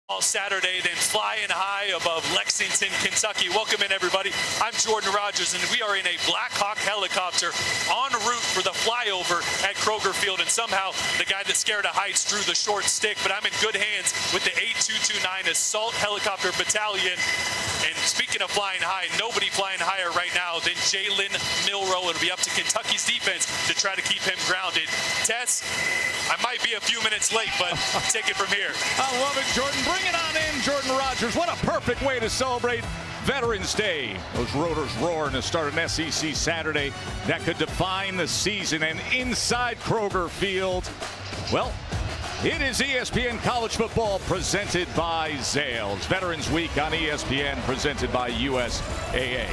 All Saturday, then flying high above Lexington, Kentucky. Welcome in, everybody. I'm Jordan Rogers, and we are in a Black Hawk helicopter en route for the flyover at Kroger Field. And somehow, the guy that's scared of heights drew the short stick, but I'm in good hands with the 8229 Assault Helicopter Battalion. And speaking of flying high, nobody flying higher right now than Jalen Milroe. It'll be up to Kentucky's defense to try to keep him grounded. Tess, I might be a few minutes late, but take it from here. I love it, Jordan. Bring it on in, Jordan Rogers. What a perfect way to celebrate Veterans Day. Those rotors roaring to start an SEC Saturday that could define the season. And inside Kroger Field, well, it is ESPN College Football presented by Zales. Veterans Week on ESPN presented by USAA.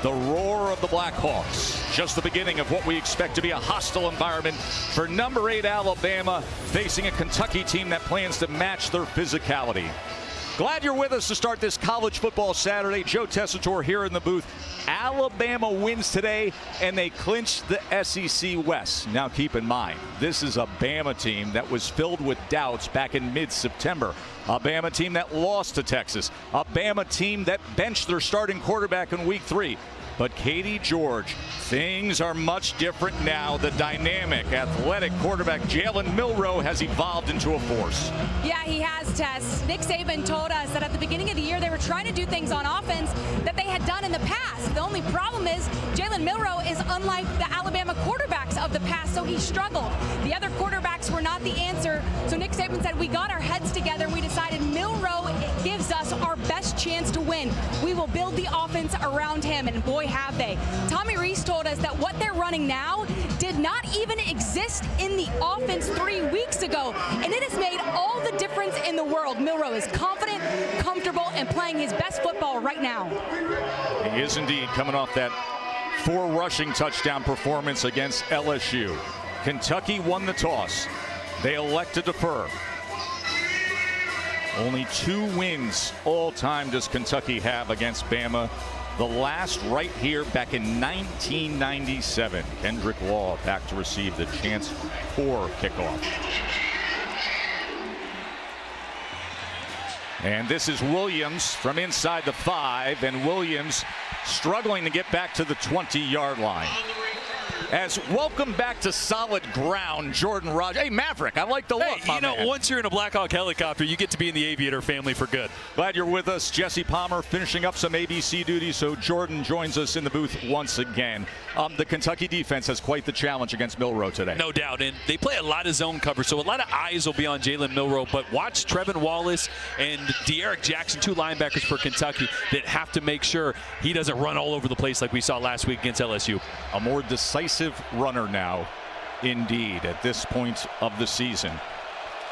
The roar of the Blackhawks, just the beginning of what we expect to be a hostile environment for number 8 Alabama facing a Kentucky team that plans to match their physicality. Glad you're with us to start this college football Saturday. Joe Tessitore here in the booth. Alabama wins today, and they clinch the SEC West. Now keep in mind, this is a Bama team that was filled with doubts back in mid-September. A Bama team that lost to Texas. A Bama team that benched their starting quarterback in week 3. But Katie George, things are much different now. The dynamic, athletic quarterback Jalen Milroe has evolved into a force. Yeah, he has, Tess. Nick Saban told us that at the beginning of the year they were trying to do things on offense that they had done in the past. The only problem is Jalen Milroe is unlike the Alabama quarterbacks of the past, so he struggled. The other quarterbacks were not the answer, so Nick Saban said we got our heads together and we decided Milroe gives us our best chance to win. We will build the offense around him, and boy, have they. Tommy Rees told us that what they're running now did not even exist in the offense 3 weeks ago, and it has made all the difference in the world. Milroe is confident, comfortable, and playing his best football right now. He is indeed coming off that 4 rushing touchdown performance against LSU. Kentucky won the toss. They elect to defer. Only 2 wins all-time does Kentucky have against Bama. The last right here back in 1997. Kendrick Law back to receive the chance for kickoff. And this is Williams from inside the 5, and Williams struggling to get back to the 20-yard line. As welcome back to solid ground, Jordan Rogers. Hey, Maverick, I like the look, Hey, you know, man. once you're in a Black Hawk helicopter, you get to be in the Aviator family for good. Glad you're with us. Jesse Palmer finishing up some ABC duty, so Jordan joins us in the booth once again. The Kentucky defense has quite the challenge against Milroe today. No doubt, and they play a lot of zone coverage, so a lot of eyes will be on Jalen Milroe, but watch Trevin Wallace and De'Eric Jackson, 2 linebackers for Kentucky that have to make sure he doesn't run all over the place like we saw last week against LSU. A more decisive runner now, indeed, at this point of the season.